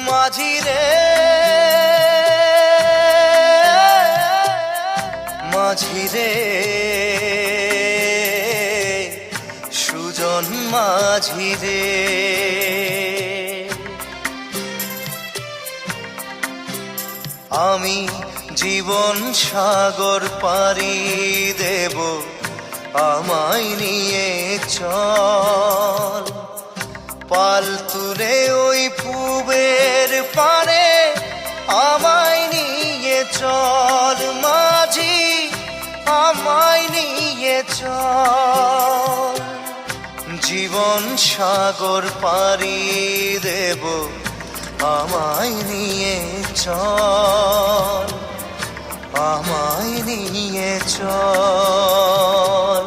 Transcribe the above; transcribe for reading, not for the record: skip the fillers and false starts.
মাঝি রে মাঝি রে সুজন মাঝি রে, আমি জীবন সাগর পাড়ি দেব, আমায় নিয়ে চল। পাল তুলে ওই পুবের পারে আমায় নিয়ে চল মাঝি, আমায় নিয়ে চল। জীবন সাগর পাড়ি দেব, আমায় নিয়ে চল, আমায় নিয়ে চল।